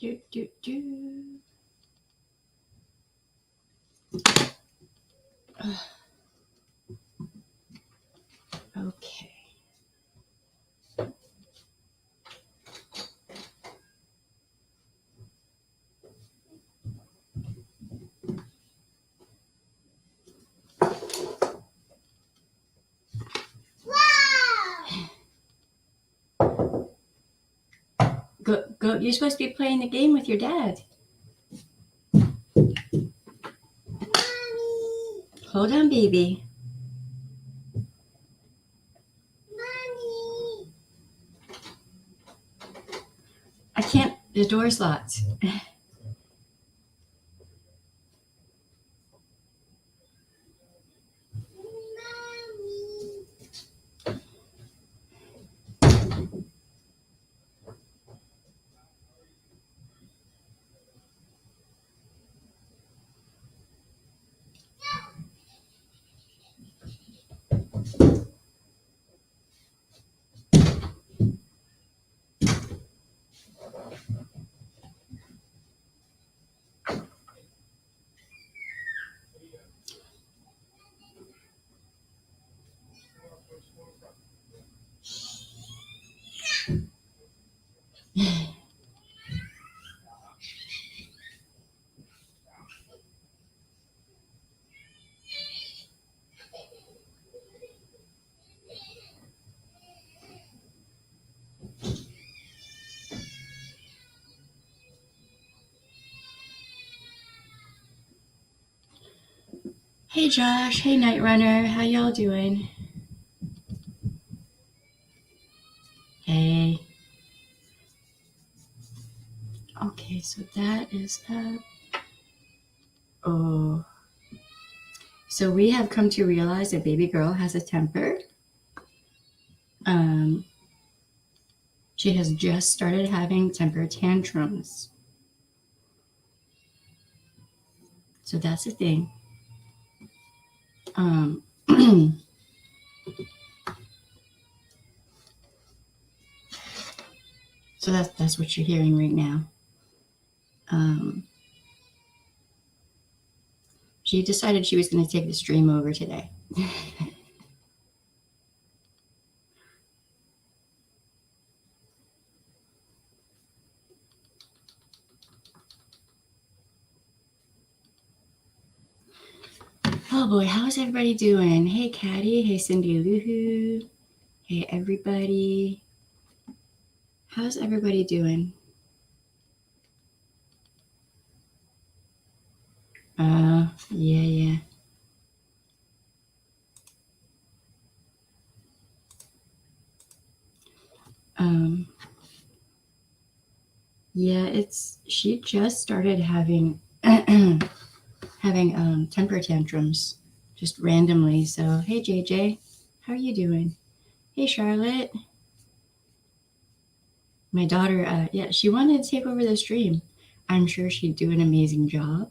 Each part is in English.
Do, do, do. Okay. Go. You're supposed to be playing the game with your dad. Mommy. Hold on, baby. Mommy. I can't. The door's locked. Hey Josh, hey Night Runner, how y'all doing? Hey. Okay, so that is up. Oh. So we have come to realize that baby girl has a temper. She has just started having temper tantrums. So that's the thing. So that's what you're hearing right now. She decided she was going to take the stream over today. Oh boy, how's everybody doing? Hey Caddy, hey Cindy Luhu, hey everybody. How's everybody doing? Yeah. Yeah, she just started having having temper tantrums just randomly. So hey JJ, how are you doing? Hey Charlotte. My daughter, yeah, she wanted to take over the stream. I'm sure she'd do an amazing job.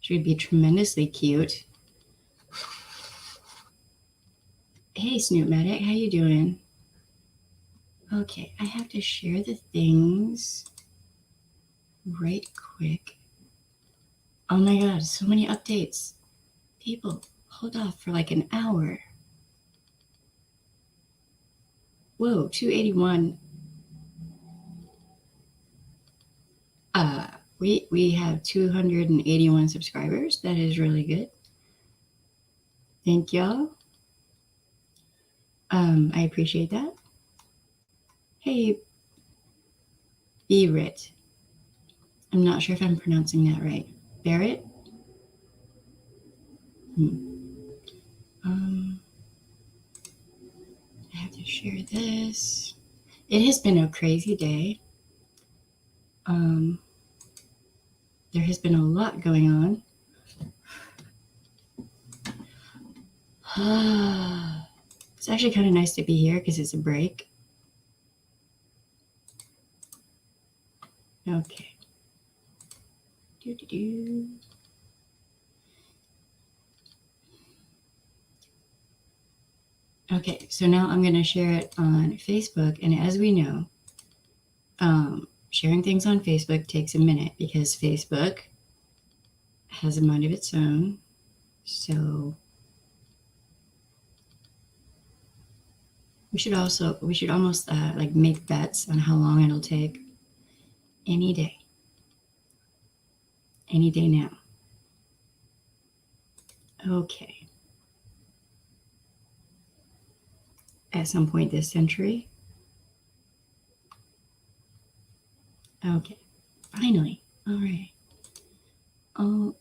She would be tremendously cute. Hey Snoop Medic, how you doing? Okay, I have to share the things right quick. Oh my god, so many updates. People, hold off for like an hour. Whoa, 281. We have 281 subscribers. That is really good. Thank y'all. I appreciate that. Hey, Berit. I'm not sure if I'm pronouncing that right. Barrett? I have to share this. It has been a crazy day. There has been a lot going on. It's actually kind of nice to be here because it's a break. Okay. Okay, so now I'm going to share it on Facebook. And as we know, Sharing things on Facebook takes a minute because Facebook has a mind of its own. So we should almost like make bets on how long it'll take. Any day now. Okay. At some point this century. Okay. Finally. All right. I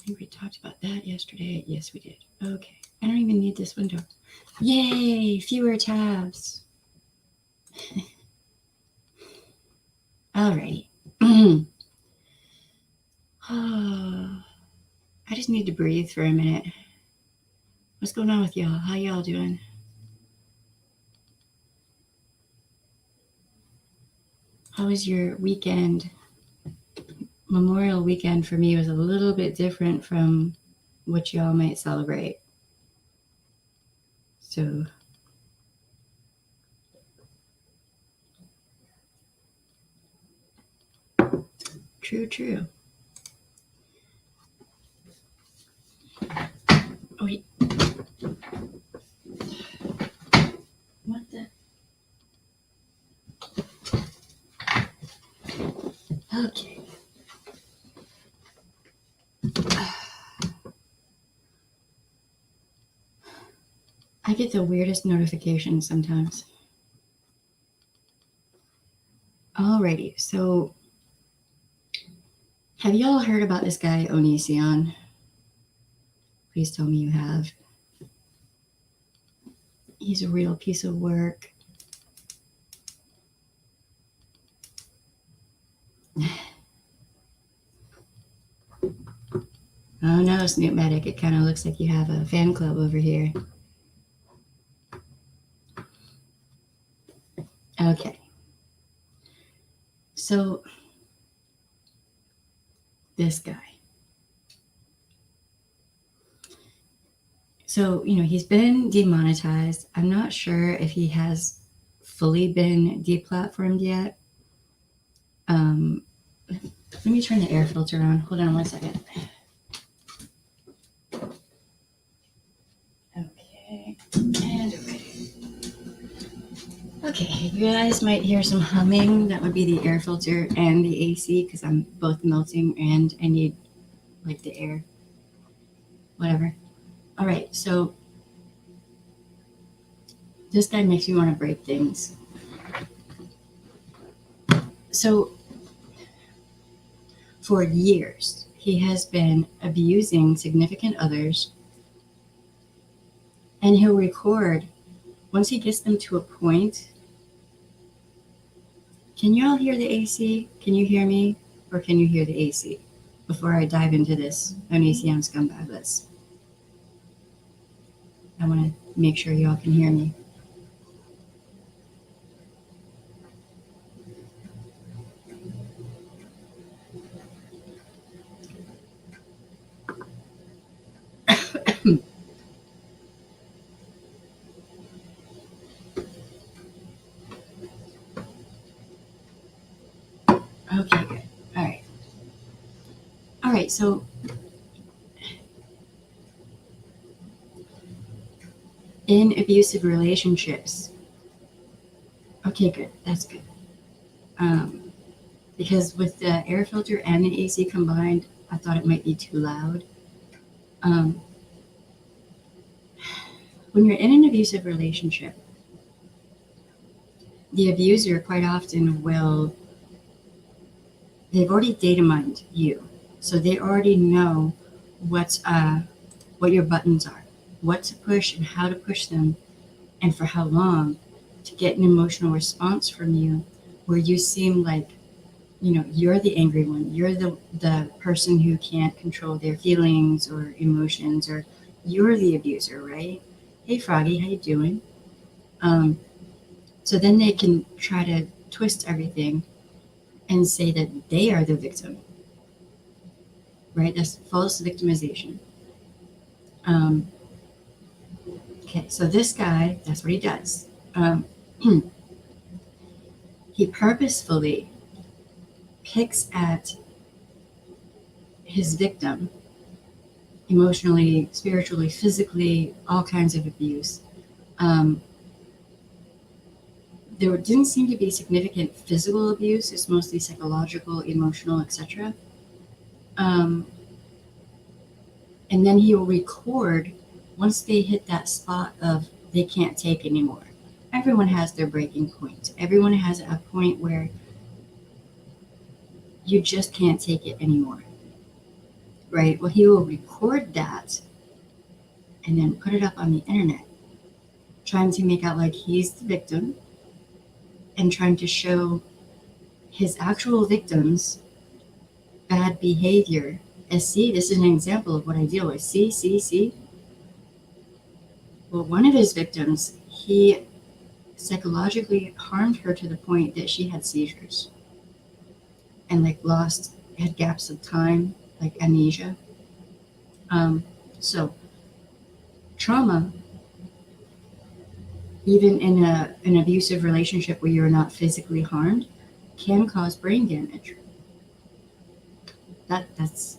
think we talked about that yesterday. Yes, we did. Okay. I don't even need this window. Yay! Fewer tabs. Alrighty. I just need to breathe for a minute. What's going on with y'all? How y'all doing? How was your weekend? Memorial weekend for me was a little bit different from what y'all might celebrate. So true. Oh, wait. What the? Okay. I get the weirdest notifications sometimes. Alrighty, so have y'all heard about this guy Onision? Please tell me you have. He's a real piece of work. Oh no, Snoopmatic, it kind of looks like you have a fan club over here. Okay. So, this guy. So, he's been demonetized. I'm not sure if he has fully been deplatformed yet. Let me turn the air filter on. Hold on one second. Okay. And okay. Okay, you guys might hear some humming. That would be the air filter and the AC because I'm both melting and I need like the air. Whatever. All right, so this guy makes me want to break things. So for years, he has been abusing significant others, and he'll record once he gets them to a point. Can you all hear the AC? Can you hear me? Or can you hear the AC? Before I dive into this Onision scumbag list, I want to make sure y'all can hear me. Okay, good. All right, so in abusive relationships, okay, good. That's good. Because with the air filter and the AC combined, I thought it might be too loud. When you're in an abusive relationship, the abuser quite often they've already data mined you. So they already know what your buttons are, what to push and how to push them, and for how long, to get an emotional response from you where you seem like, you're the angry one. You're the person who can't control their feelings or emotions, or you're the abuser, right? Hey, Froggy, how you doing? So then they can try to twist everything and say that they are the victim, right? That's false victimization. Okay, so this guy, that's what he does. he purposefully picks at his victim emotionally, spiritually, physically, all kinds of abuse. There didn't seem to be significant physical abuse. It's mostly psychological, emotional, etc. And then he will record once they hit that spot of they can't take anymore. Everyone has their breaking point. Everyone has a point where you just can't take it anymore, right? Well, he will record that and then put it up on the internet, trying to make out like he's the victim and trying to show his actual victims bad behavior as, see, this is an example of what I deal with. See. Well, one of his victims, he psychologically harmed her to the point that she had seizures and had gaps of time, like amnesia. So trauma, even in an abusive relationship where you're not physically harmed, can cause brain damage. That's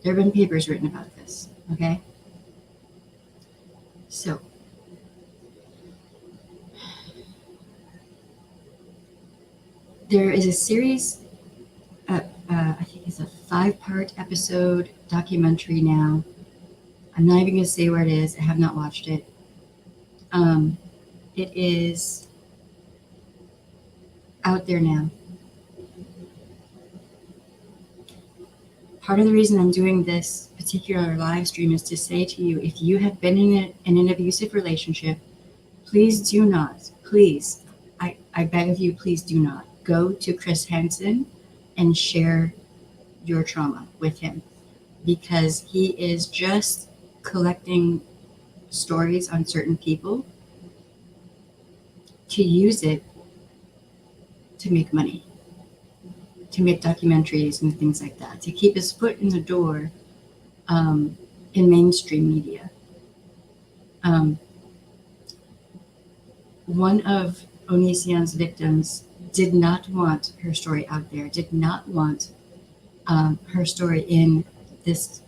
there have been papers written about this, okay? So there is a series, I think it's a 5-part episode documentary now. I'm not even going to say where it is. I have not watched it. It is out there now. Part of the reason I'm doing this particular live stream is to say to you, if you have been in an abusive relationship, please do not, please, I beg of you, please do not go to Chris Hansen and share your trauma with him, because he is just collecting stories on certain people to use it to make money, to make documentaries and things like that, to keep his foot in the door in mainstream media. One of Onision's victims did not want her story out there, did not want her story in this.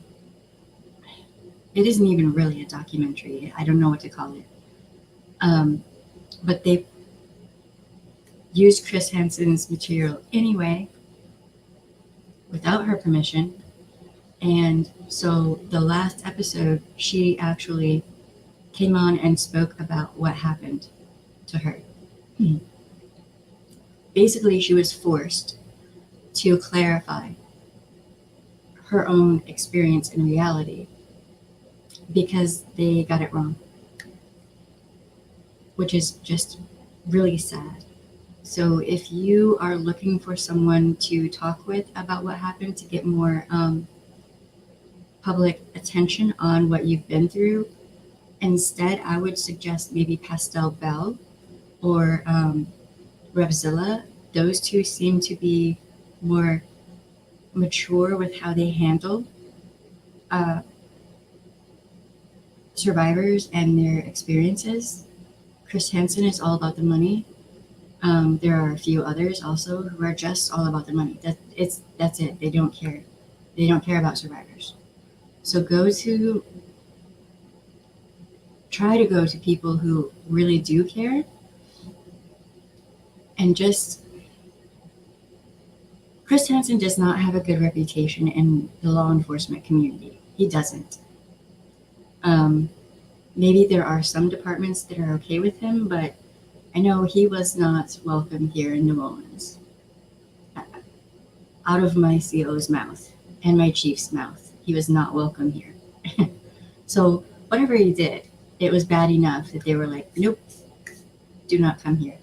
It isn't even really a documentary. I don't know what to call it. But they used Chris Hansen's material anyway, without her permission. And so the last episode, she actually came on and spoke about what happened to her. Basically, she was forced to clarify her own experience in reality because they got it wrong, which is just really sad. So if you are looking for someone to talk with about what happened, to get more public attention on what you've been through, instead I would suggest maybe Pastel Bell or Revzilla. Those two seem to be more mature with how they handle survivors and their experiences. Chris Hansen is all about the money. There are a few others also who are just all about the money. That's it. They don't care. They don't care about survivors. So try to go to people who really do care, and Chris Hansen does not have a good reputation in the law enforcement community. He doesn't. Maybe there are some departments that are okay with him, but I know he was not welcome here in New Orleans. Out of my CO's mouth and my chief's mouth, he was not welcome here. So whatever he did, it was bad enough that they were like, nope, do not come here.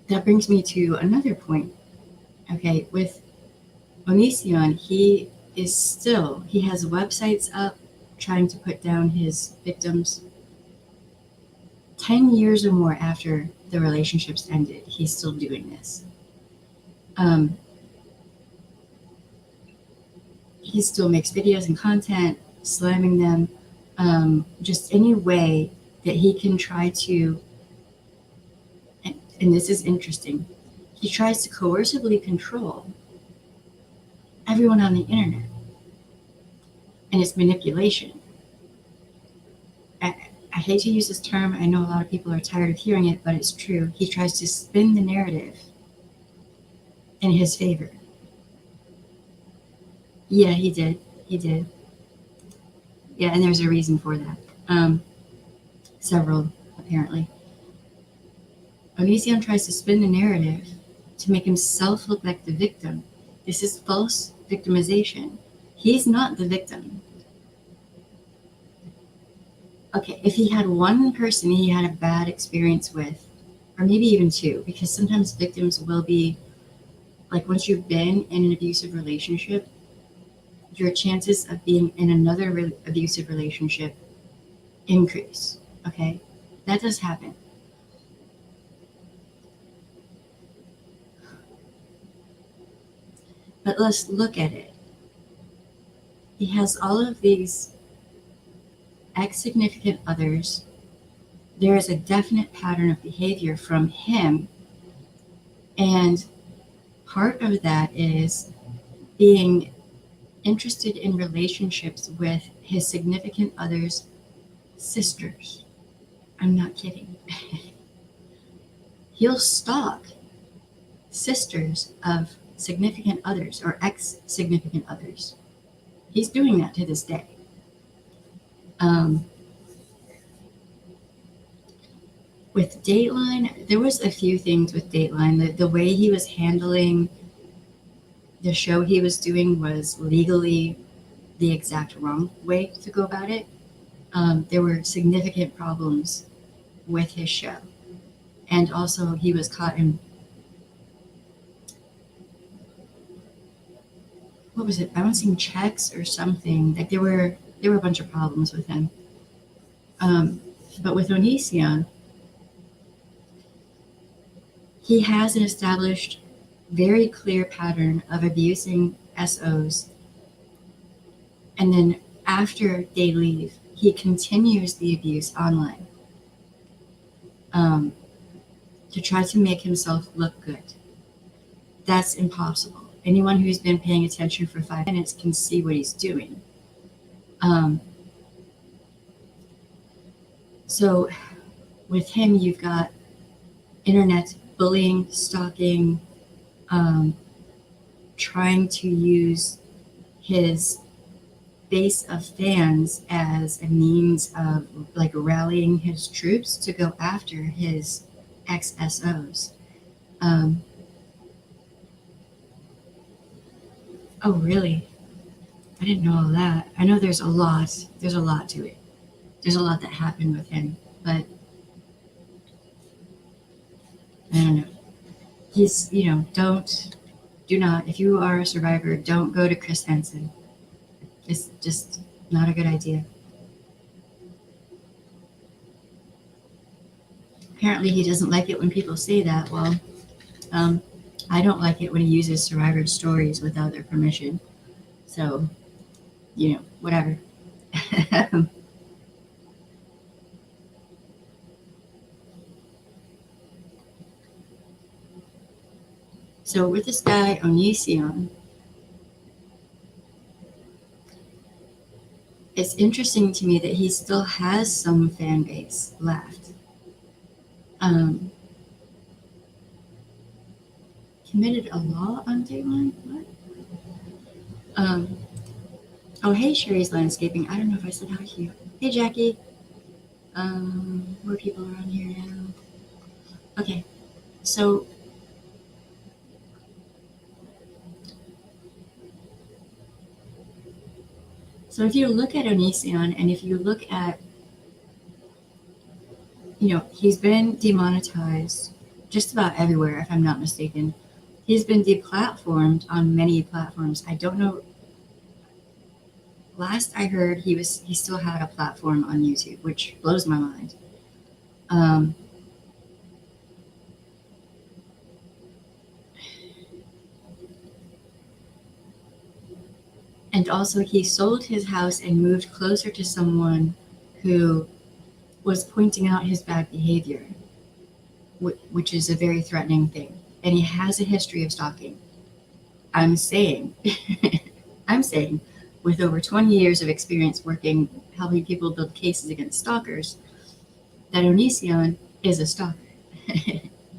That brings me to another point. Okay, with Onision, he has websites up trying to put down his victims. 10 years or more after the relationships ended, he's still doing this. He still makes videos and content, slamming them, just any way that he can try to, and this is interesting, he tries to coercively control everyone on the internet, and it's manipulation. I hate to use this term. I know a lot of people are tired of hearing it, but it's true. He tries to spin the narrative in his favor. Yeah, he did. He did. Yeah, and there's a reason for that. Several, apparently. Onision tries to spin the narrative to make himself look like the victim. This is false victimization. He's not the victim. Okay, if he had one person he had a bad experience with, or maybe even two, because sometimes victims will be, like once you've been in an abusive relationship, your chances of being in another abusive relationship increase. Okay, that does happen. But let's look at it. He has all of these ex-significant others. There is a definite pattern of behavior from him, and part of that is being interested in relationships with his significant other's sisters. I'm not kidding. He'll stalk sisters of significant others or ex-significant others. He's doing that to this day. With Dateline, there was a few things with Dateline. The way he was handling the show he was doing was legally the exact wrong way to go about it. There were significant problems with his show. And also he was caught in, what was it, bouncing checks or something. Like there were a bunch of problems with him. But with Onision, he has an established, very clear pattern of abusing SOs. And then after they leave, he continues the abuse online to try to make himself look good. That's impossible. Anyone who's been paying attention for 5 minutes can see what he's doing. So with him, you've got internet bullying, stalking, trying to use his base of fans as a means of like rallying his troops to go after his ex-SOs. Oh, really? I didn't know all that. I know there's a lot to it. There's a lot that happened with him, but I don't know. He's, do not, if you are a survivor, don't go to Chris Henson. It's just not a good idea. Apparently he doesn't like it when people say that. Well, I don't like it when he uses survivor stories without their permission. So, whatever. So with this guy, Onision, it's interesting to me that he still has some fan base left. Committed a law on day one? What? Oh, hey, Sherry's Landscaping. I don't know if I said hi to you. Hey, Jackie. More people are on here now. Okay, so if you look at Onision, and if you look at, he's been demonetized just about everywhere, if I'm not mistaken. He's been deplatformed on many platforms. I don't know. Last I heard, he still had a platform on YouTube, which blows my mind. And also he sold his house and moved closer to someone who was pointing out his bad behavior, which is a very threatening thing. And he has a history of stalking. I'm saying, I'm saying, with over 20 years of experience working, helping people build cases against stalkers, that Onision is a stalker.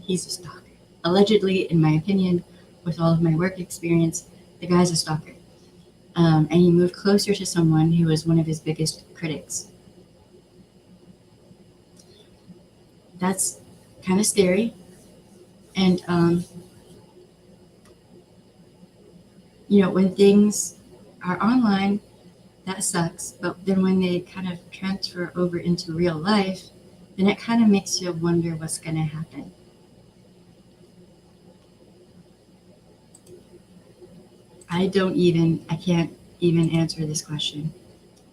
He's a stalker. Allegedly, in my opinion, with all of my work experience, the guy's a stalker. And he moved closer to someone who was one of his biggest critics. That's kind of scary. And, when things are online, that sucks. But then when they kind of transfer over into real life, then it kind of makes you wonder what's going to happen. I can't even answer this question.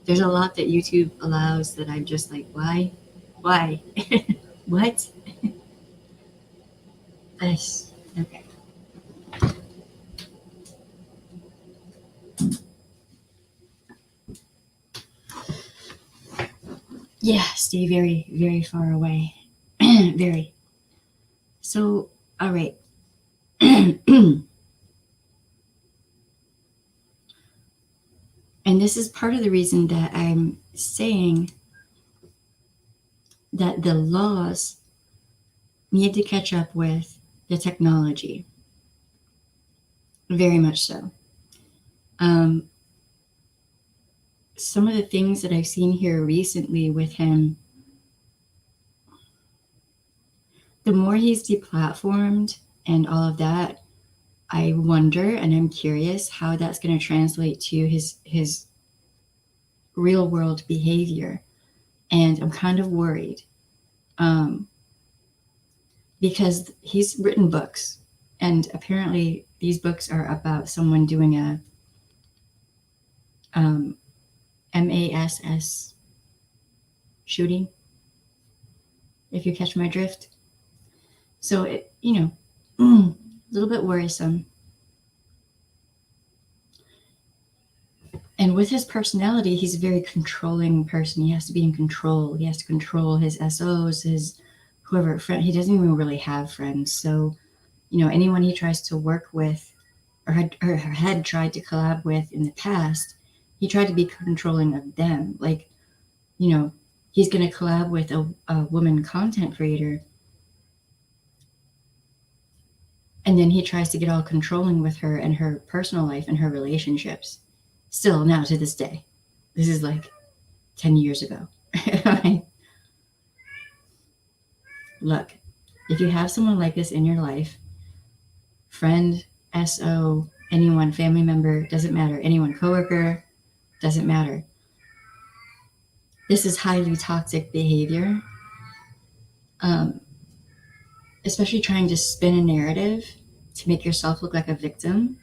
There's a lot that YouTube allows that I'm just like, why? Why? What? Okay. Yeah, stay very, very far away. Very. So, all right. And this is part of the reason that I'm saying that the laws need to catch up with the technology. Very much so. Some of the things that I've seen here recently with him, the more he's deplatformed and all of that, I wonder and I'm curious how that's going to translate to his real world behavior. And I'm kind of worried because he's written books, and apparently these books are about someone doing a MASS shooting, if you catch my drift. So, a little bit worrisome. And with his personality, he's a very controlling person. He has to be in control. He has to control his SOs, his whoever friend. He doesn't even really have friends. So, anyone he tries to work with or had tried to collab with in the past, he tried to be controlling of them. Like, he's going to collab with a woman content creator, and then he tries to get all controlling with her and her personal life and her relationships. Still, now to this day. This is like 10 years ago. Look, if you have someone like this in your life, friend, SO, anyone, family member, doesn't matter, anyone, coworker, doesn't matter. This is highly toxic behavior, especially trying to spin a narrative to make yourself look like a victim.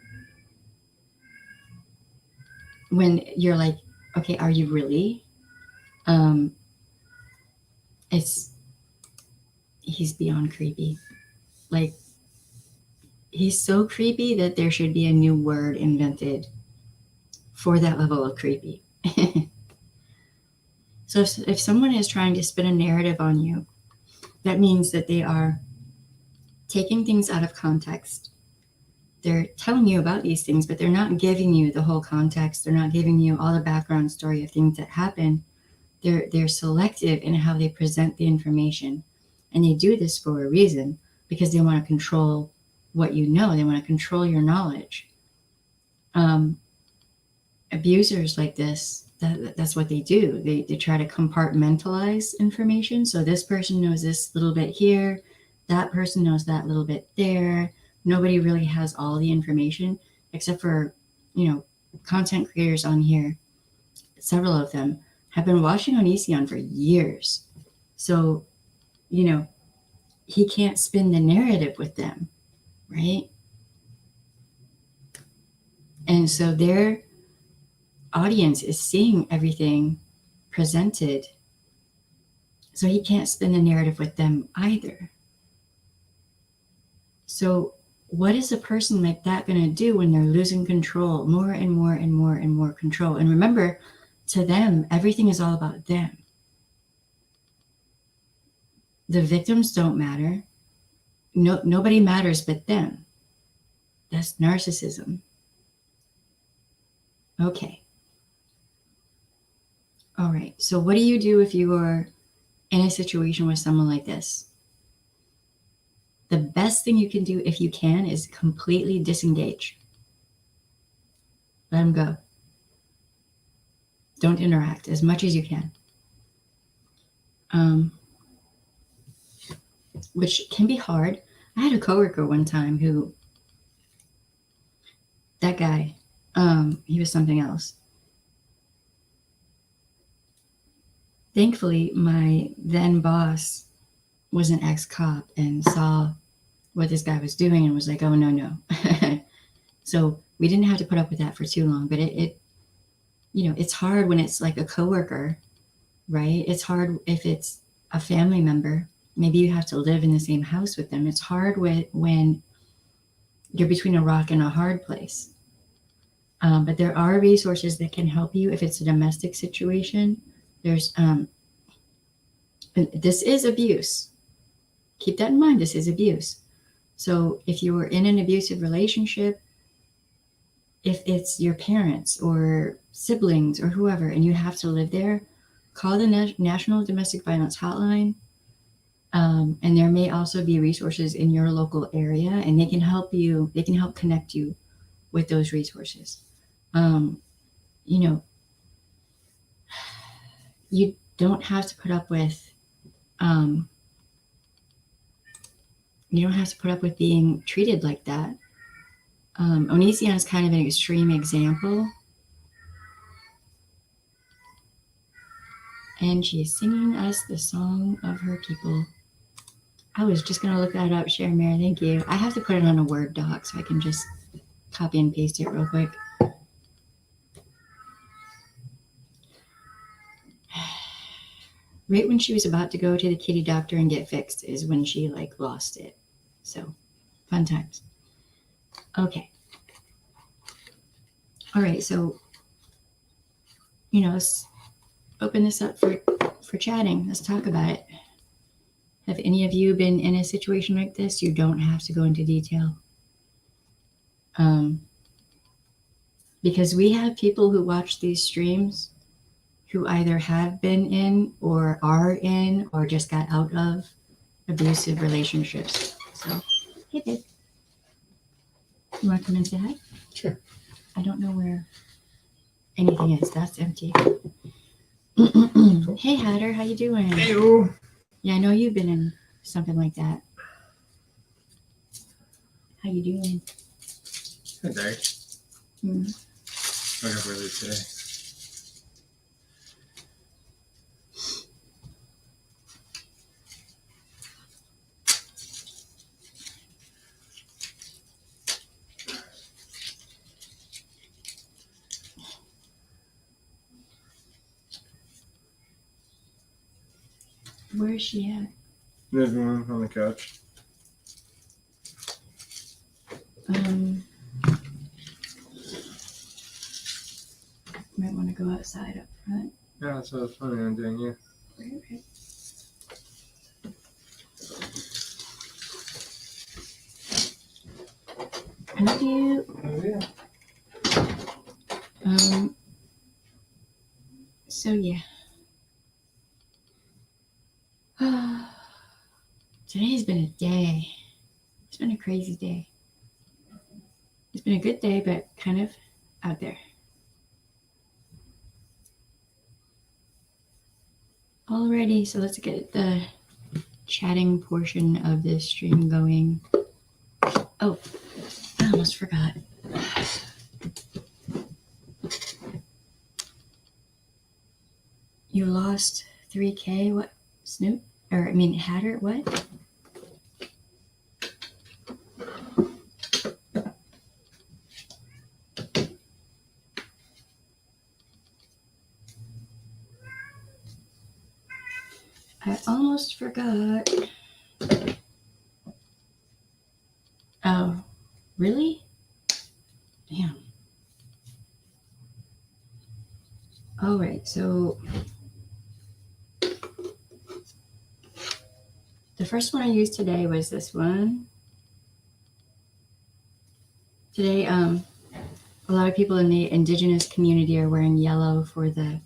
When you're like, okay, are you really? He's beyond creepy. Like, he's so creepy that there should be a new word invented for that level of creepy. So if someone is trying to spin a narrative on you, that means that they are taking things out of context. They're telling you about these things, but they're not giving you the whole context. They're not giving you all the background story of things that happen. They're selective in how they present the information. And they do this for a reason, because they want to control what you know. They want to control your knowledge. Abusers like this, that's what they do. They try to compartmentalize information. So this person knows this little bit here. That person knows that little bit there. Nobody really has all the information except for, content creators on here. Several of them have been watching Onision for years. So, he can't spin the narrative with them, right? And so their audience is seeing everything presented. So he can't spin the narrative with them either. So what is a person like that going to do when they're losing control, more and more and more and more control? And remember, to them, everything is all about them. The victims don't matter. No, nobody matters but them. That's narcissism. Okay. All right. So what do you do if you are in a situation with someone like this? The best thing you can do, if you can, is completely disengage. Let them go. Don't interact as much as you can. Which can be hard. I had a coworker one time who, that guy, he was something else. Thankfully, my then boss was an ex-cop and saw what this guy was doing and was like, oh, no. So we didn't have to put up with that for too long, but it it's hard when it's like a coworker, right? It's hard if it's a family member. Maybe you have to live in the same house with them. It's hard when you're between a rock and a hard place. But there are resources that can help you if it's a domestic situation. There's this is abuse. Keep that in mind. This is abuse. So if you are in an abusive relationship, if it's your parents or siblings or whoever, and you have to live there, call the National Domestic Violence Hotline. And there may also be resources in your local area, and they can help you. They can help connect you with those resources. You don't have to put up with. You don't have to put up with being treated like that. Onision is kind of an extreme example. And she is singing us the song of her people. I was just going to look that up, Sharon Mary. Thank you. I have to put it on a Word doc so I can just copy and paste it real quick. Right when she was about to go to the kitty doctor and get fixed is when she lost it. So fun times. Okay. All right. So, let's open this up for chatting. Let's talk about it. Have any of you been in a situation like this? You don't have to go into detail. Because we have people who watch these streams who either have been in or are in or just got out of abusive relationships. So, hey, babe. You want to come and say hi? Sure. I don't know where anything is. That's empty. Hey, Hatter. How you doing? Hey-o. Yeah, I know you've been in something like that. How you doing? Good day. I got early today. Where is she at? Living room on the couch. Might want to go outside up front. Yeah, that's what I was planning on doing, yeah. Okay. Love you. Oh, yeah. So yeah. Today's been a day. It's been a crazy day. It's been a good day, but kind of out there. Alrighty, so let's get the chatting portion of this stream going. Oh, I almost forgot. You lost 3K? What? Snoop? Hatter? What? I almost forgot. Oh, really? Damn. All right, so The first one I used today was this one. Today, a lot of people in the indigenous community are wearing yellow for the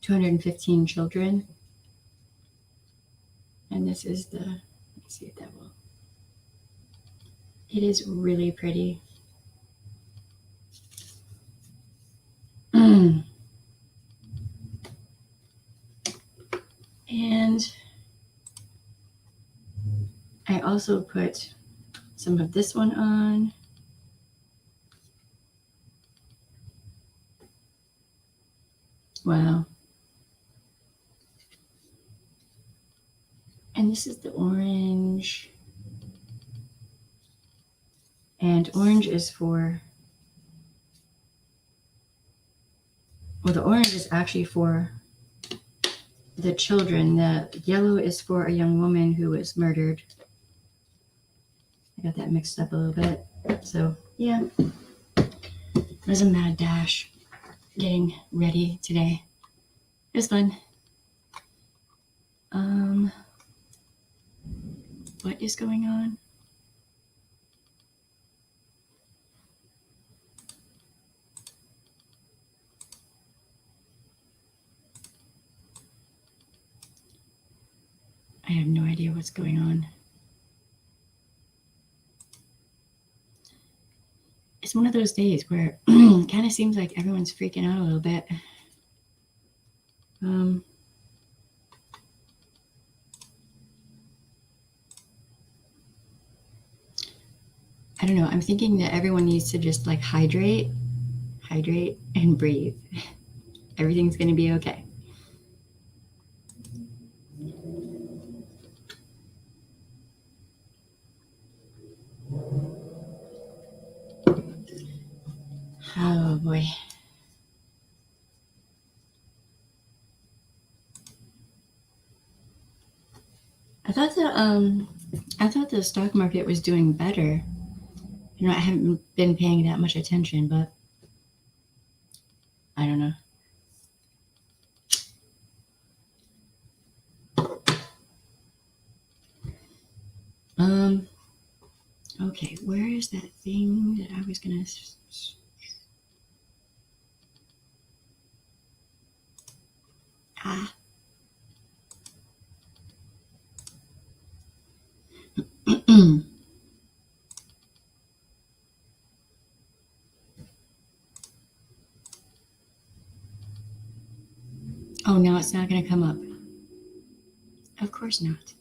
215 children. And this is the, let's see if that will. It is really pretty. And I also put some of this one on. Wow. And this is the orange. And orange is for, well, the orange is actually for the children. The yellow is for a young woman who was murdered. I got that mixed up a little bit. So, yeah. It was a mad dash getting ready today. It was fun. What is going on? I have no idea what's going on. It's one of those days where it kind of seems like everyone's freaking out a little bit. I don't know. I'm thinking that everyone needs to just like hydrate, and breathe. Everything's going to be okay. Oh boy. I thought the stock market was doing better. You know, I haven't been paying that much attention, but I don't know. Okay, where is that thing that I was gonna? Ah. Oh, now it's not gonna come up. Of course not.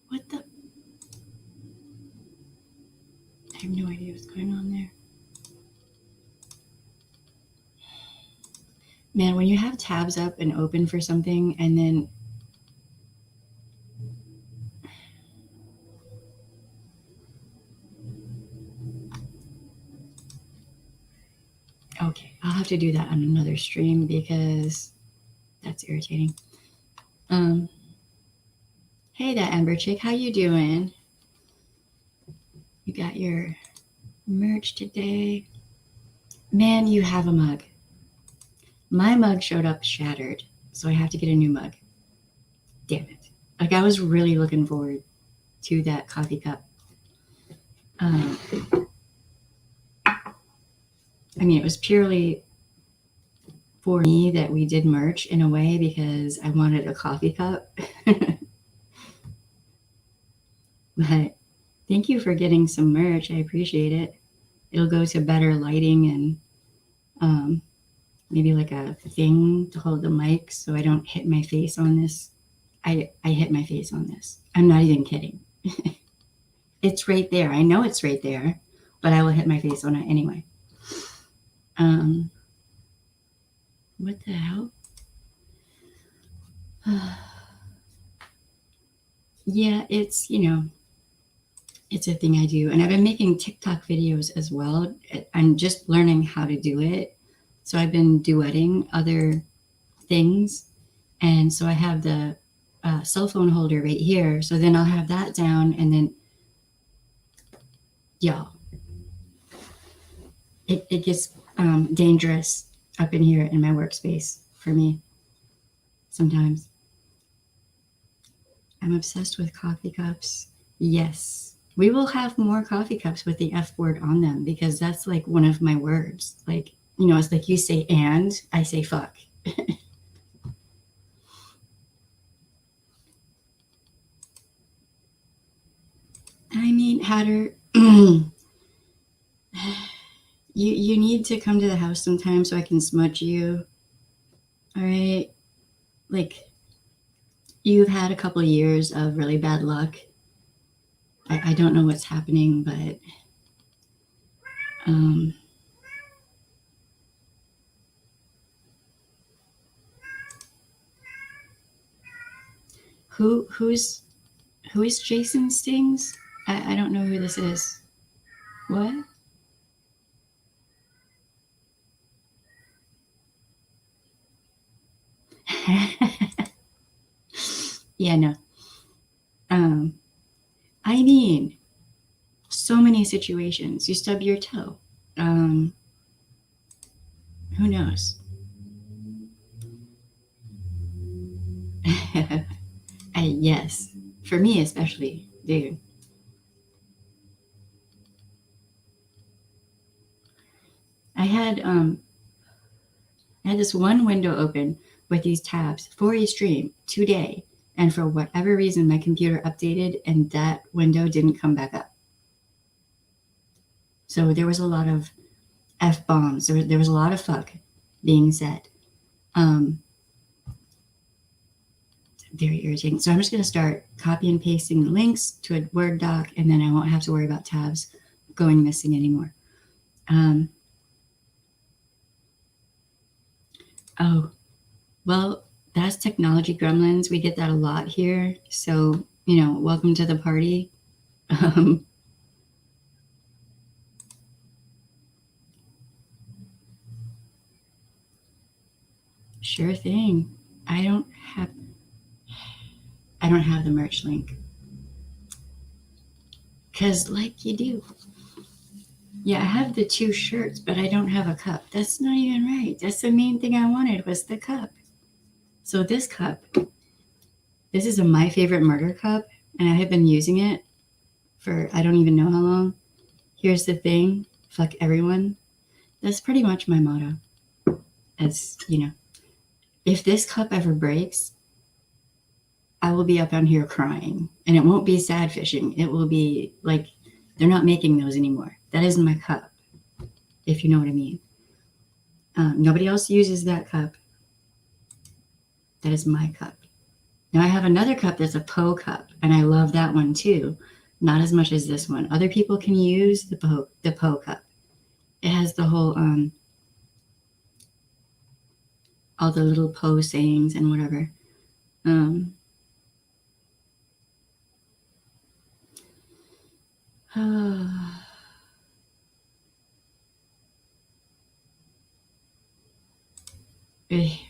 What the? I have no idea what's going on there. Man, when you have tabs up and open for something and then okay, I'll have to do that on another stream because that's irritating. Hey, that Ember chick, how you doing? You got your merch today. Man, you have a mug. My mug showed up shattered, so I have to get a new mug. Damn it. Like, I was really looking forward to that coffee cup. I mean, it was purely for me that we did merch in a way because I wanted a coffee cup. But thank you for getting some merch. I appreciate it. It'll go to better lighting and maybe like a thing to hold the mic so I don't hit my face on this. I hit my face on this. I'm not even kidding. It's right there. I know it's right there, but I will hit my face on it anyway. What the hell? Yeah, it's, it's a thing I do. And I've been making TikTok videos as well. I'm just learning how to do it. So I've been duetting other things. And so I have the cell phone holder right here. So then I'll have that down and then, y'all, it gets dangerous up in here in my workspace for me sometimes. I'm obsessed with coffee cups. Yes. We will have more coffee cups with the F word on them because that's like one of my words. Like, it's like you say and, I say fuck. I mean, Hatter, you need to come to the house sometime so I can smudge you. All right? Like, you've had a couple years of really bad luck. I don't know what's happening, but um, who's who is Jason Stings? I don't know who this is. What? Yeah, no. Um, I mean, so many situations. You stub your toe. Um, who knows? Yes, for me especially, dude. I had um, I had this one window open with these tabs for a stream today, and for whatever reason, my computer updated and that window didn't come back up. So there was a lot of f bombs. There was a lot of fuck being said. Um, very irritating. So I'm just going to start copy and pasting links to a Word doc, and then I won't have to worry about tabs going missing anymore. Oh, well, that's technology gremlins. We get that a lot here. So, welcome to the party. Um, sure thing. I don't have I don't have the merch link. Cause like you do. Yeah, I have the 2 shirts, but I don't have a cup. That's not even right. That's the main thing I wanted was the cup. So this cup, this is a My Favorite Murder cup, and I have been using it for I don't even know how long. Here's the thing, fuck everyone. That's pretty much my motto. As if this cup ever breaks, I will be up on here crying, and it won't be sad fishing. It will be like they're not making those anymore. That is my cup, if you know what I mean. Nobody else uses that cup. That is my cup. Now I have another cup that's a Poe cup, and I love that one too. Not as much as this one. Other people can use the Poe cup. It has the whole all the little Poe sayings and whatever.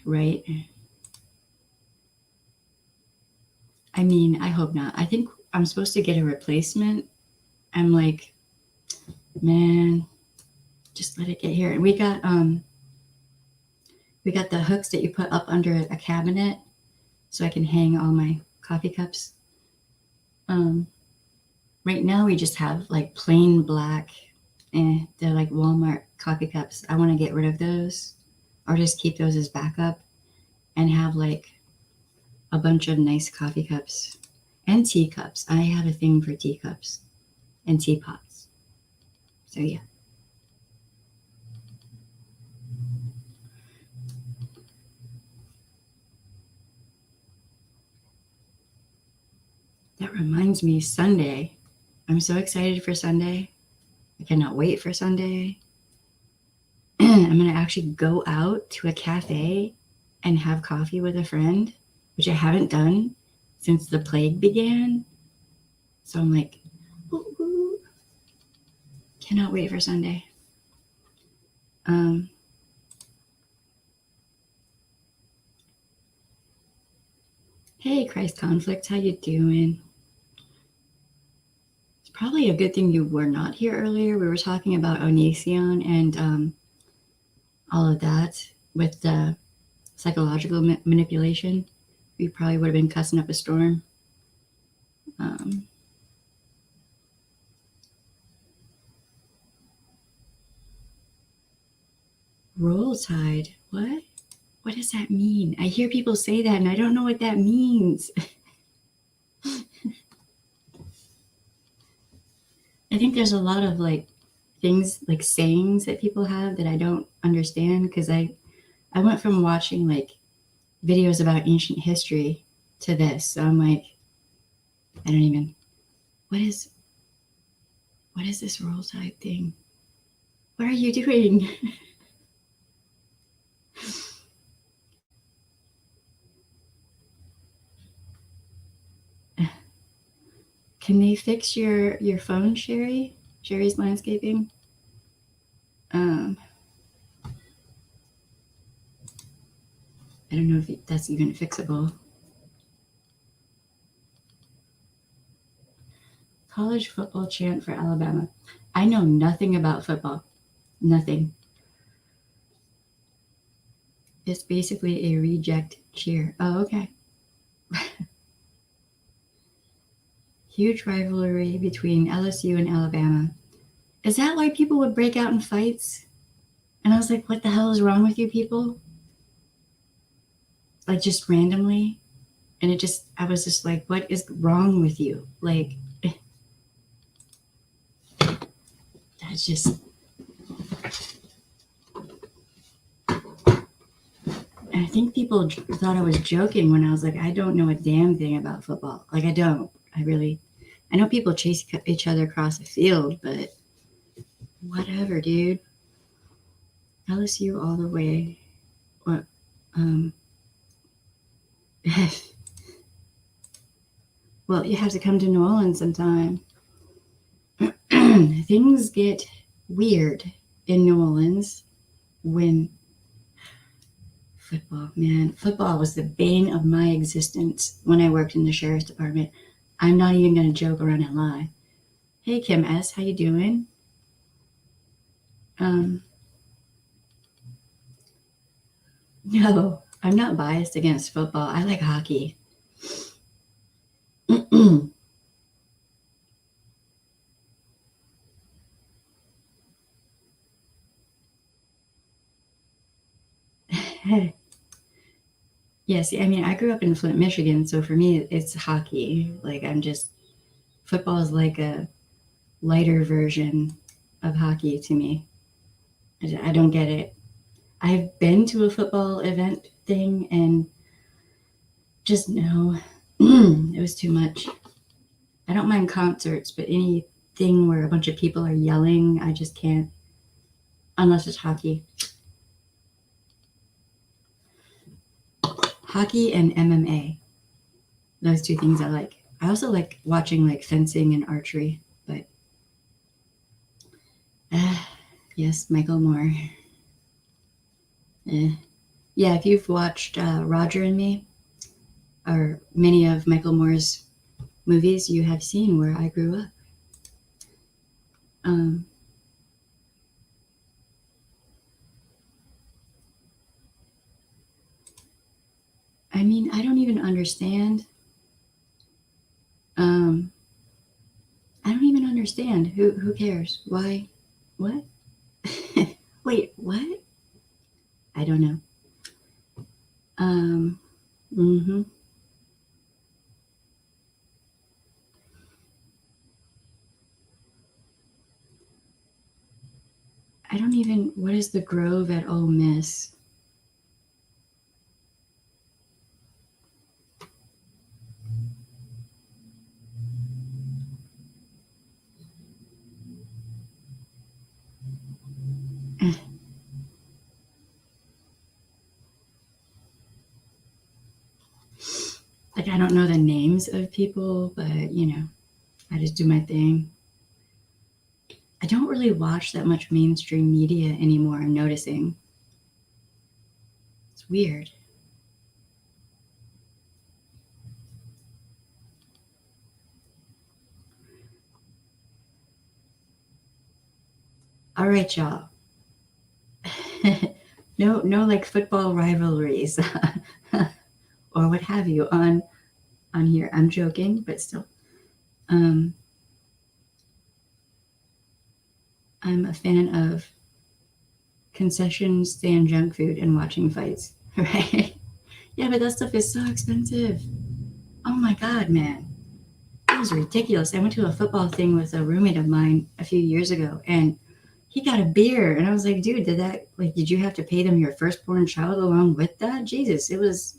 Right. I mean, I hope not. I think I'm supposed to get a replacement. I'm like, man, just let it get here. And we got the hooks that you put up under a cabinet so I can hang all my coffee cups. Right now we just have like plain black, they're like Walmart coffee cups. I want to get rid of those, or just keep those as backup, and have like a bunch of nice coffee cups and teacups. I have a thing for teacups and teapots. So yeah. That reminds me, Sunday. I'm so excited for Sunday. I cannot wait for Sunday. I'm going to actually go out to a cafe and have coffee with a friend, which I haven't done since the plague began. So I'm like, ooh, ooh. Cannot wait for Sunday. Hey, Christ Conflict, how you doing? It's probably a good thing you were not here earlier. We were talking about Onision and all of that with the psychological manipulation. We probably would have been cussing up a storm. Um, Roll Tide. What? What does that mean? I hear people say that and I don't know what that means. I think there's a lot of like things, like sayings that people have that I don't understand because I went from watching like videos about ancient history to this. So I'm like, I don't even, what is this Roll Tide thing? What are you doing? Can they fix your phone, Sherry? Sherry's landscaping. I don't know if that's even fixable. College football chant for Alabama. I know nothing about football. Nothing. It's basically a reject cheer. Oh, okay. Huge rivalry between LSU and Alabama. Is that why people would break out in fights? And I was like, what the hell is wrong with you people? Like just randomly. And I was just like, what is wrong with you? Like, that's just. I think people thought I was joking when I was like, I don't know a damn thing about football. Like, I don't. I know people chase each other across the field, but whatever, dude. LSU all the way. What? Well, you have to come to New Orleans sometime. Things get weird in New Orleans when football was the bane of my existence when I worked in the sheriff's department. I'm not even going to joke around and lie. Hey, Kim S., how you doing? No, I'm not biased against football. I like hockey. Yes, I mean, I grew up in Flint, Michigan, so for me, it's hockey. Like, football is like a lighter version of hockey to me. I don't get it. I've been to a football event thing and just no, it was too much. I don't mind concerts, but anything where a bunch of people are yelling, I just can't, unless it's hockey. Hockey and MMA. Those two things I like. I also like watching like fencing and archery, but yes, Michael Moore. Yeah, if you've watched Roger and Me or many of Michael Moore's movies, you have seen where I grew up. I mean, I don't even understand. I don't even understand. Who cares? Why? What? Wait, what? I don't know. Mm-hmm. I don't even. What is the Grove at Ole Miss? Like, I don't know the names of people, but I just do my thing. I don't really watch that much mainstream media anymore, I'm noticing. It's weird. All right, y'all. No, like football rivalries or what have you on here. I'm joking, but still. Um, I'm a fan of concession stand junk food and watching fights, right? Yeah, but that stuff is so expensive. Oh my God, man. It was ridiculous. I went to a football thing with a roommate of mine a few years ago, and he got a beer. And I was like, dude, did you have to pay them your firstborn child along with that? Jesus, it was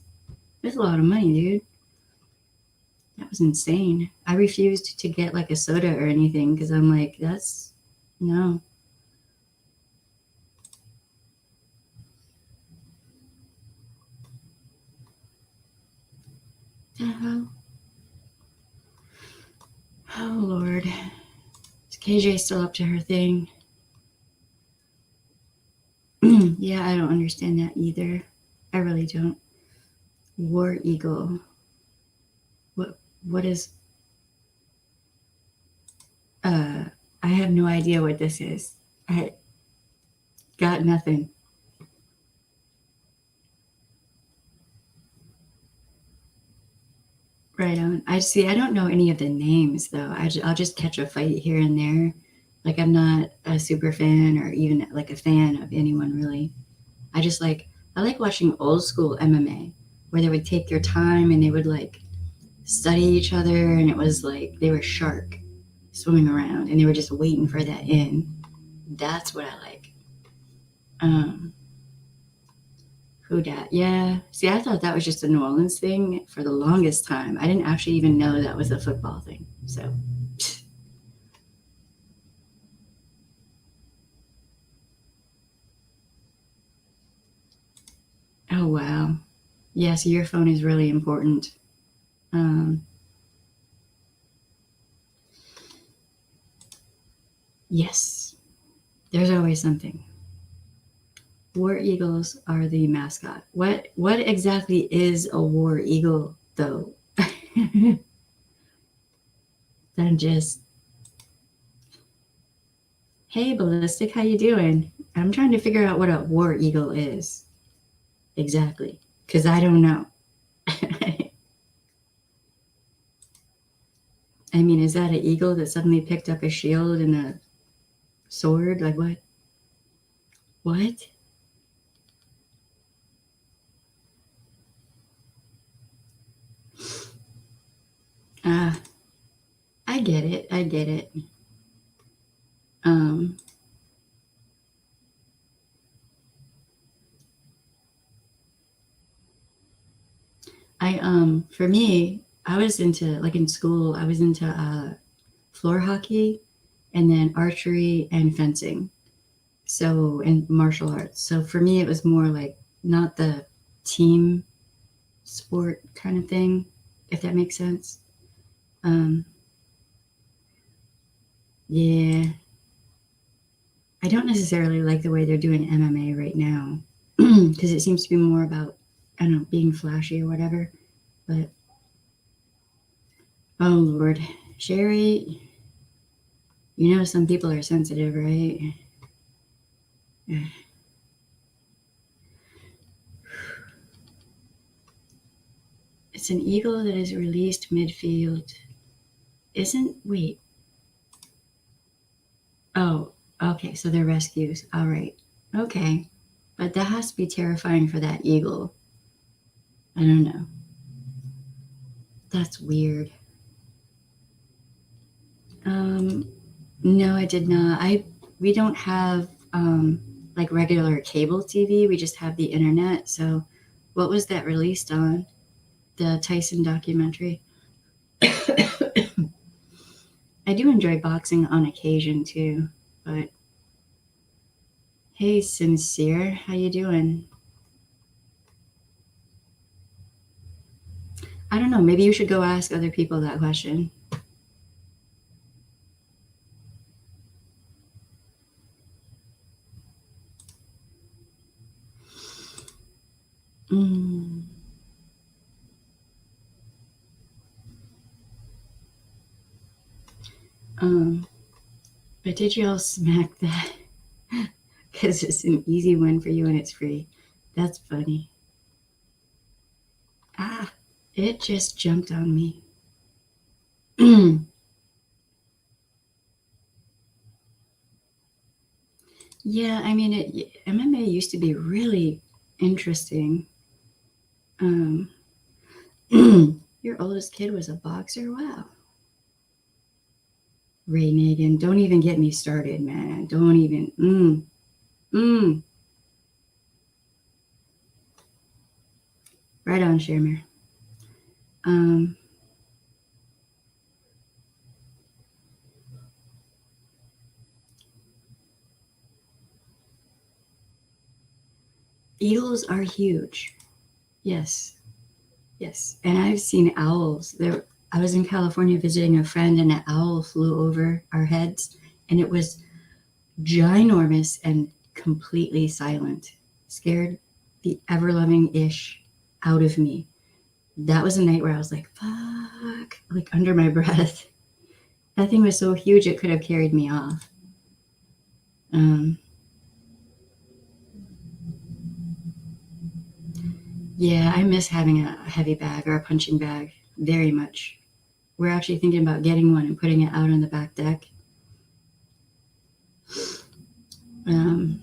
a lot of money, dude. That was insane. I refused to get like a soda or anything because I'm like, no. The hell? Oh, Lord. Is KJ still up to her thing? Yeah, I don't understand that either. I really don't. War Eagle. What is I have no idea what this is. I got nothing. Right on. I don't know any of the names though. I'll just catch a fight here and there. Like I'm not a super fan or even like a fan of anyone really. I like watching old school MMA where they would take their time and they would like study each other and it was like they were shark swimming around and they were just waiting for that in. That's what I like. Um, who dat? Yeah. See, I thought that was just a New Orleans thing for the longest time. I didn't actually even know that was a football thing. So, oh wow. Yeah, so your phone is really important. Um, yes, there's always something. War eagles are the mascot. What exactly is a war eagle though? Then just hey ballistic, how you doing? I'm trying to figure out what a war eagle is exactly because I don't know. I mean, is that an eagle that suddenly picked up a shield and a sword? Like what? What? Ah, I get it. I get it. Um, for me, I was into like in school, I was into floor hockey and then archery and fencing. So, and martial arts. So for me, it was more like not the team sport kind of thing, if that makes sense. Um, yeah, I don't necessarily like the way they're doing MMA right now because it seems to be more about, I don't know, being flashy or whatever. But, oh Lord, Sherry, you know, some people are sensitive, right? It's an eagle that is released midfield. Wait. Oh, okay, so they're rescues. All right. Okay. But that has to be terrifying for that eagle. I don't know. That's weird. Um, no, I did not. We don't have like regular cable TV. We just have the internet. So, what was that released on? The Tyson documentary. I do enjoy boxing on occasion too, but hey, sincere, how you doing? I don't know. Maybe you should go ask other people that question. Mm. Um, but did y'all smack that? Because it's an easy win for you and it's free. That's funny. Ah, it just jumped on me. Yeah, I mean, MMA used to be really interesting. Um, your oldest kid was a boxer? Wow. Ray Nagin, don't even get me started, man. Don't even. Mm. Right on, Shermer. Um, Eagles are huge. Yes, yes. And I've seen owls. I was in California visiting a friend, and an owl flew over our heads, and it was ginormous and completely silent. Scared the ever loving ish out of me. That was a night where I was like, fuck, like under my breath. That thing was so huge it could have carried me off. Um, yeah, I miss having a heavy bag or a punching bag very much. We're actually thinking about getting one and putting it out on the back deck. Um,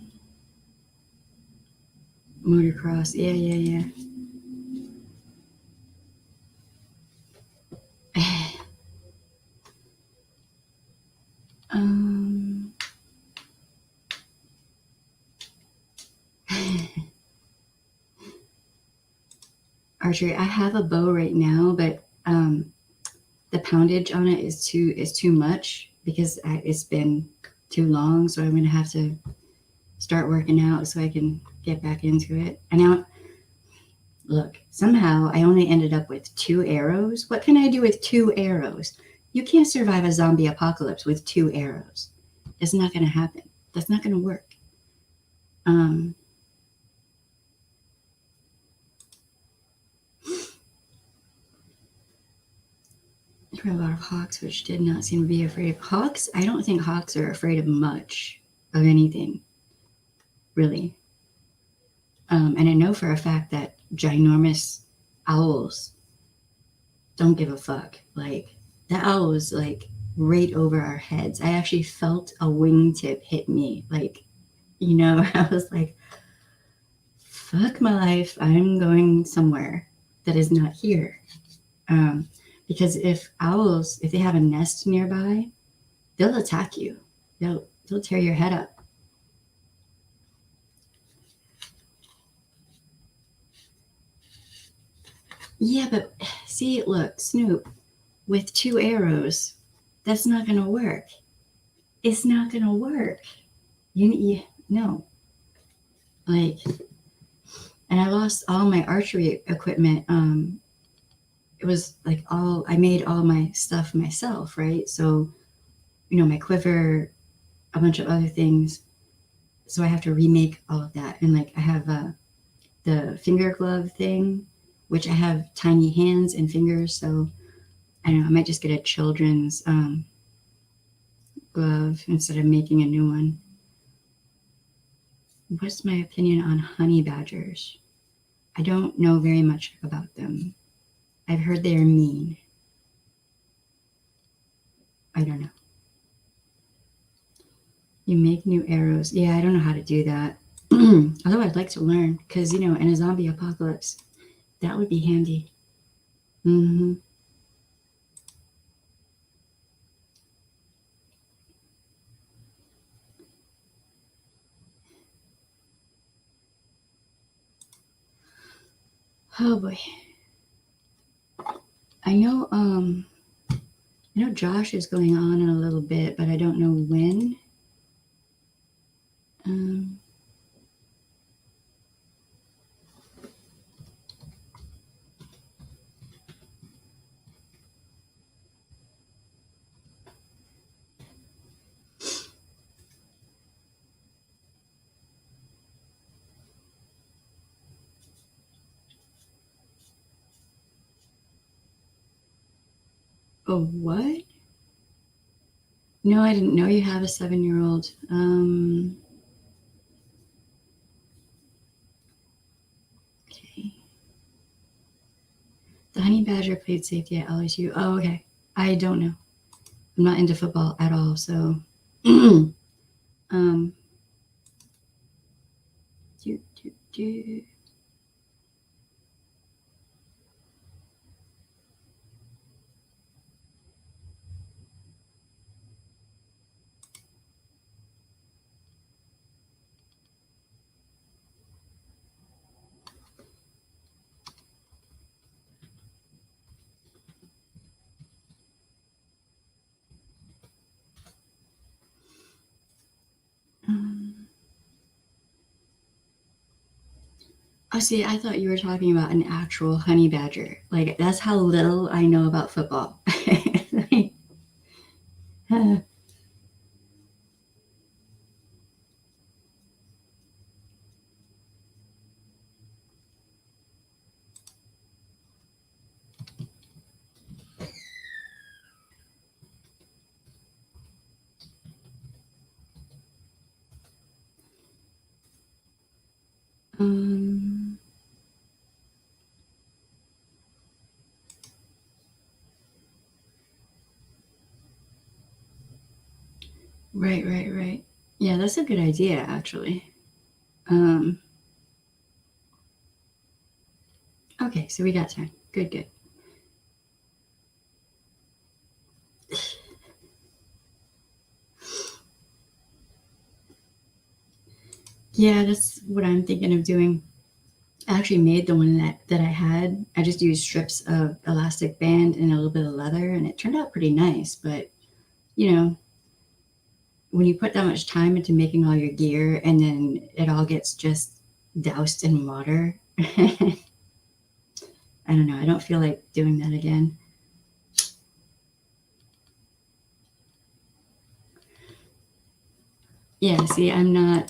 Motocross, yeah. um, Archery. I have a bow right now, but the poundage on it is too much because it's been too long. So I'm gonna have to start working out so I can get back into it. And now, look, somehow I only ended up with 2 arrows. What can I do with 2 arrows? You can't survive a zombie apocalypse with 2 arrows. It's not gonna happen. That's not gonna work. Um, there were a lot of hawks which did not seem to be afraid of hawks. I don't think hawks are afraid of much of anything, really. And I know for a fact that ginormous owls don't give a fuck. Like, that owl was like right over our heads. I actually felt a wingtip hit me. Like, I was like, fuck my life. I'm going somewhere that is not here. Um, because if owls, if they have a nest nearby, they'll attack you. They'll tear your head up. Yeah, but see, look, Snoop, with 2 arrows, that's not gonna work. It's not gonna work. You no, like, and I lost all my archery equipment. It was like I made all my stuff myself, right? So my quiver, a bunch of other things. So I have to remake all of that, and like I have the finger glove thing, which I have tiny hands and fingers, so I don't know. I might just get a children's glove instead of making a new one. What's my opinion on honey badgers? I don't know very much about them. I've heard they are mean. I don't know. You make new arrows. Yeah, I don't know how to do that. Although I'd like to learn, because, in a zombie apocalypse, that would be handy. Mm-hmm. Oh boy. I know Josh is going on in a little bit, but I don't know when. Um, oh, what? No, I didn't know you have a 7-year-old. Okay. The honey badger played safety at LSU. Oh, okay. I don't know. I'm not into football at all, so um do. Oh, see, I thought you were talking about an actual honey badger. Like, that's how little I know about football. um, right. Yeah, that's a good idea, actually. Um, okay, so we got time. Good. Yeah, that's what I'm thinking of doing. I actually made the one that I had. I just used strips of elastic band and a little bit of leather, and it turned out pretty nice. But, you know, when you put that much time into making all your gear and then it all gets just doused in water, I don't know. I don't feel like doing that again. Yeah, see, I don't know.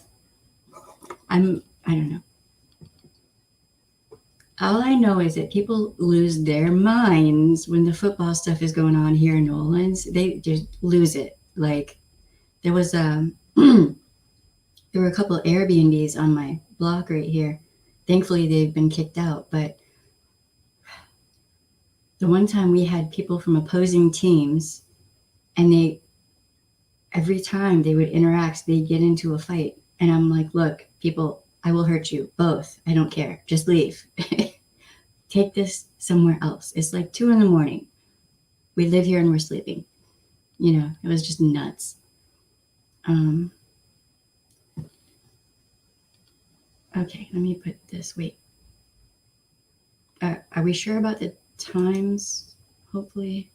All I know is that people lose their minds when the football stuff is going on here in New Orleans. They just lose it. Like, there was there were a couple of Airbnbs on my block right here. Thankfully, they've been kicked out. But the one time we had people from opposing teams, and every time they would interact, they'd get into a fight. And I'm like, look, people, I will hurt you both. I don't care. Just leave. Take this somewhere else. It's like 2 a.m. We live here and we're sleeping. It was just nuts. Okay, let me put this. Wait. Are we sure about the times? Hopefully.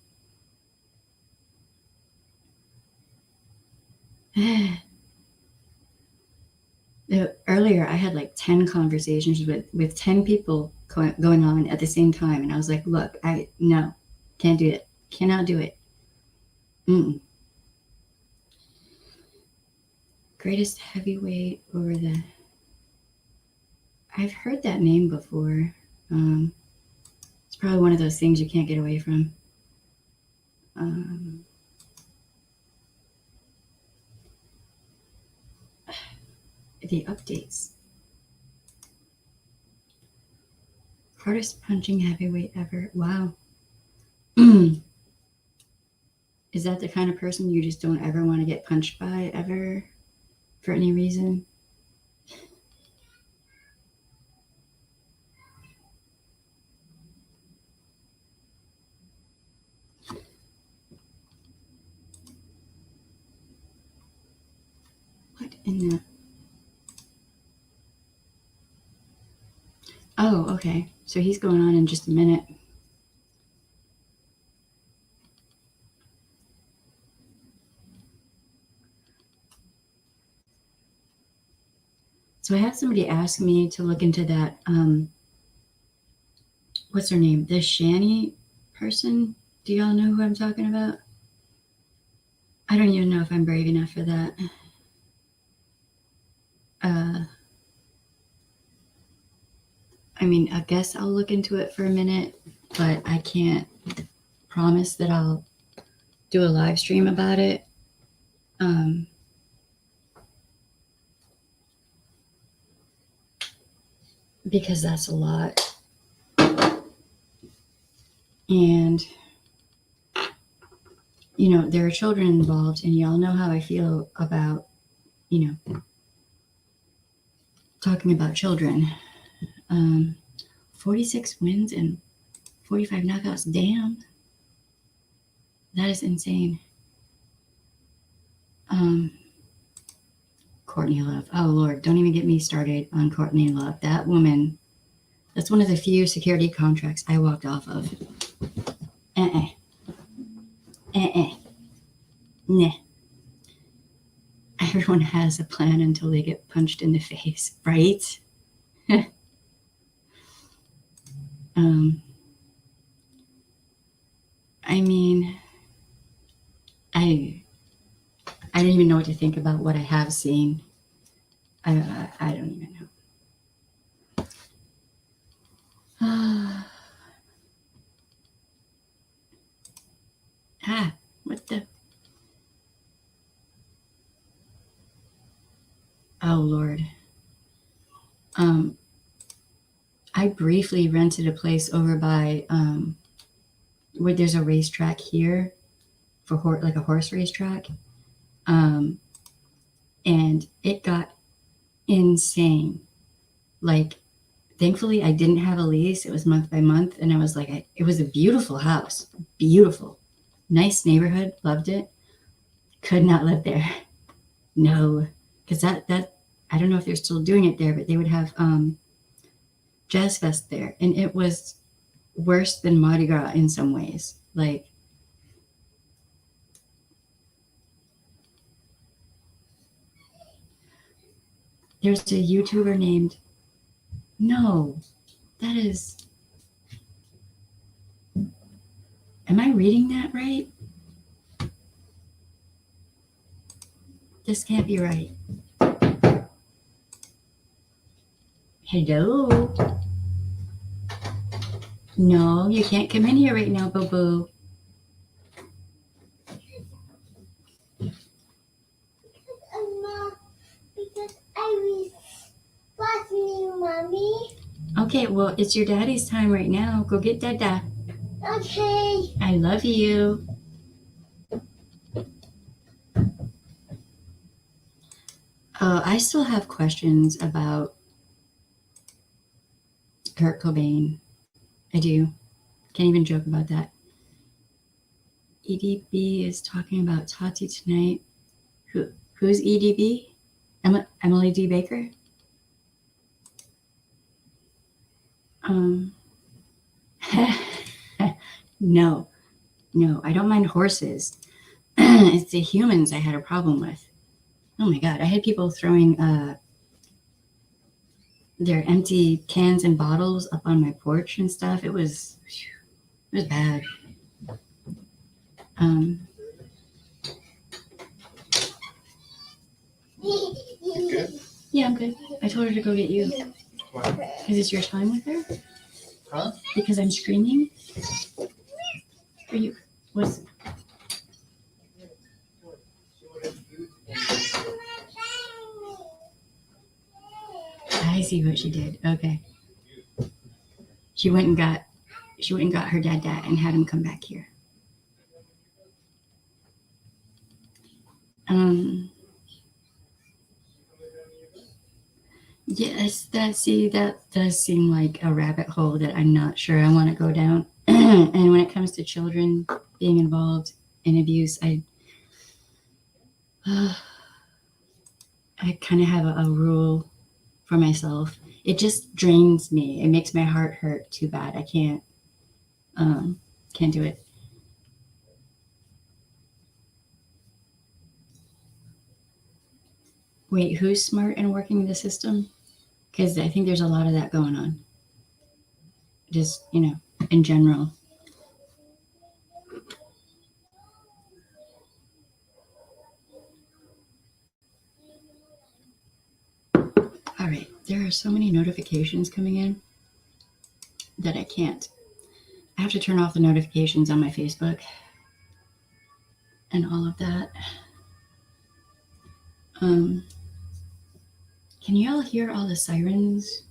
Earlier, I had like 10 conversations with 10 people going on at the same time. And I was like, look, no, can't do it. Cannot do it. Mm-mm. Greatest heavyweight over the... I've heard that name before. It's probably one of those things you can't get away from. The updates. Hardest punching heavyweight ever. Wow. Is that the kind of person you just don't ever want to get punched by ever for any reason? What in the... Oh, okay. So he's going on in just a minute. So I had somebody ask me to look into that. What's her name? The Shani person? Do y'all know who I'm talking about? I don't even know if I'm brave enough for that. I mean, I guess I'll look into it for a minute, but I can't promise that I'll do a live stream about it. Because that's a lot. And, there are children involved, and y'all know how I feel about, talking about children. Um, 46 wins and 45 knockouts. Damn. That is insane. Courtney Love. Oh, Lord. Don't even get me started on Courtney Love. That woman, that's one of the few security contracts I walked off of. Nah. Everyone has a plan until they get punched in the face, right? I mean, I don't even know what to think about what I have seen. I don't even know. What the? Oh, Lord. I briefly rented a place over by where there's a racetrack here for like a horse racetrack, and it got insane. Like, thankfully, I didn't have a lease. It was month by month, and I was like, it was a beautiful house, beautiful, nice neighborhood, loved it. Could not live there. No, because that I don't know if they're still doing it there, but they would have Jazz Fest there, and it was worse than Mardi Gras in some ways. Like, there's a YouTuber named, no, that is, am I reading that right? This can't be right. Hello? No, you can't come in here right now, boo-boo. Because I was watching Mommy. Okay, well, it's your daddy's time right now. Go get Dada. Okay. I love you. I still have questions about Kurt Cobain. I do. Can't even joke about that. EDB is talking about Tati tonight. Who's EDB? Emily D. Baker? No, I don't mind horses. It's the humans I had a problem with. Oh my God, I had people throwing their empty cans and bottles up on my porch and stuff. It was bad. Good? Yeah, I'm good. I told her to go get you. Why? Because it's your time with her? Huh? Because I'm screaming? Are you? What's? I see what she did. Okay. She went and got her dad and had him come back here. Yes, that does seem like a rabbit hole that I'm not sure I want to go down. And when it comes to children being involved in abuse, I kind of have a rule for myself. It just drains me. It makes my heart hurt too bad. I can't do it. Wait, who's smart and working the system? Because I think there's a lot of that going on. Just, in general. All right, there are so many notifications coming in that I can't. I have to turn off the notifications on my Facebook and all of that. Can you all hear all the sirens?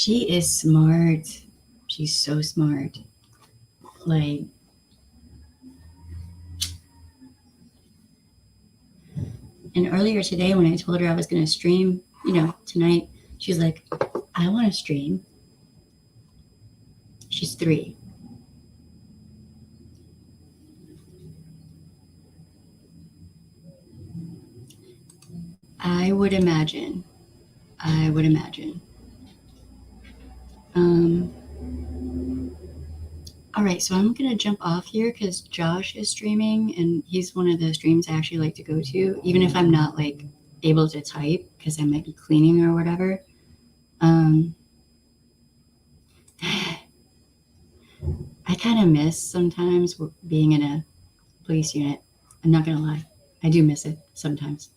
She is smart. She's so smart. Like, and earlier today when I told her I was going to stream, tonight, she's like, I want to stream. She's 3. I would imagine. I would imagine. All right, so I'm going to jump off here because Josh is streaming and he's one of the streams I actually like to go to, even if I'm not like able to type because I might be cleaning or whatever. I kind of miss sometimes being in a police unit. I'm not going to lie. I do miss it sometimes.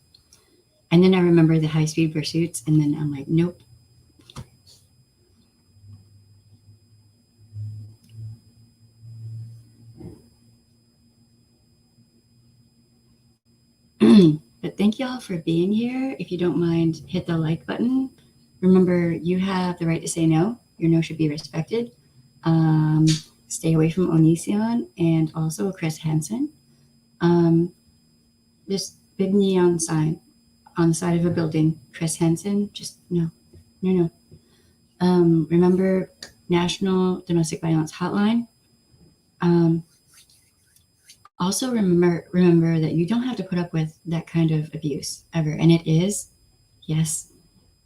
And then I remember the high-speed pursuits, and then I'm like, nope. But thank y'all for being here. If you don't mind, hit the like button. Remember, you have the right to say no. Your no should be respected. Stay away from Onision and also Chris Hansen. This big neon sign on the side of a building, Chris Hansen, just no. Remember National Domestic Violence Hotline. Also remember that you don't have to put up with that kind of abuse ever, and it is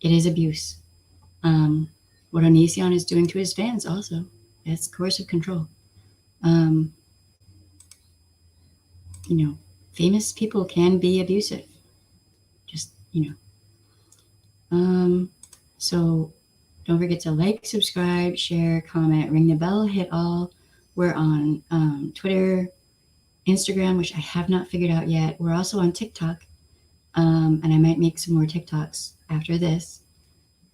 abuse. What Onision is doing to his fans also, it's coercive control. Famous people can be abusive. Just so don't forget to like, subscribe, share, comment, ring the bell, hit all. We're on Twitter, Instagram, which I have not figured out yet. We're also on TikTok, and I might make some more TikToks after this.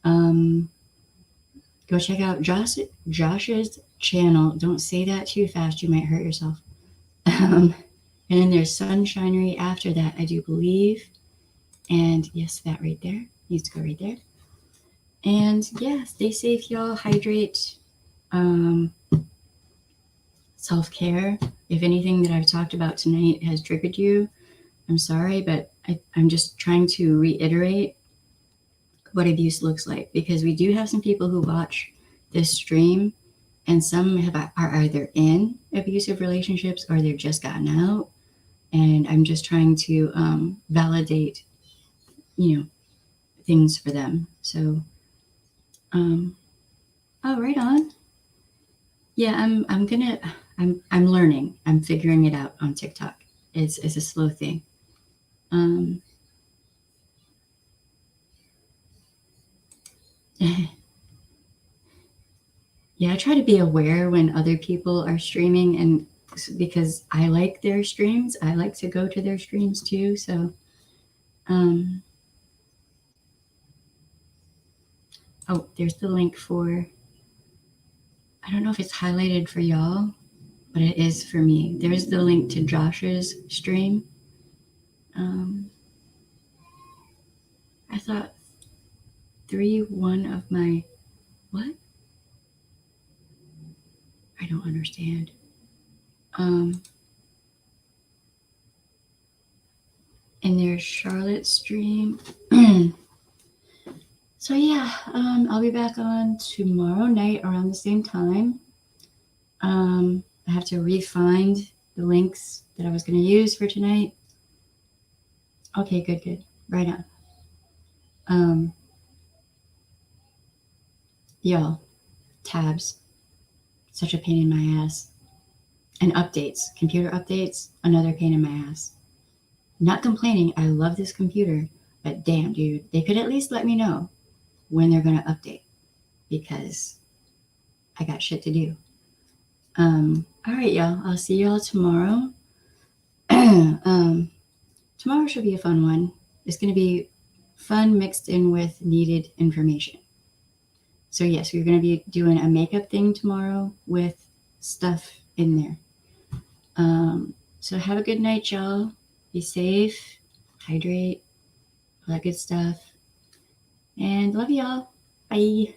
Go check out Josh's channel. Don't say that too fast. You might hurt yourself. And then there's Sunshinery after that, I do believe. And yes, that right there needs to go right there. And yeah, stay safe, y'all. Hydrate. Self-care. If anything that I've talked about tonight has triggered you, I'm sorry, but I'm just trying to reiterate what abuse looks like, because we do have some people who watch this stream and some are either in abusive relationships or they've just gotten out. And I'm just trying to validate, things for them. So, right on. Yeah, I'm learning. I'm figuring it out on TikTok. It's a slow thing. Yeah, I try to be aware when other people are streaming, and because I like their streams, I like to go to their streams too. So, oh, there's the link for, I don't know if it's highlighted for y'all, but it is for me. There's the link to Josh's stream. I thought 1 of my, what? I don't understand. And there's Charlotte's stream. So yeah, I'll be back on tomorrow night around the same time. I have to re-find the links that I was going to use for tonight. Okay, good. Right on. Y'all, tabs, such a pain in my ass. And updates, computer updates, another pain in my ass. Not complaining, I love this computer, but damn, dude, they could at least let me know when they're going to update, because I got shit to do. All right, y'all, I'll see y'all tomorrow. Tomorrow should be a fun one. It's going to be fun mixed in with needed information. So yes, we're going to be doing a makeup thing tomorrow with stuff in there. So have a good night, y'all. Be safe, hydrate, all that good stuff. And love y'all. Bye.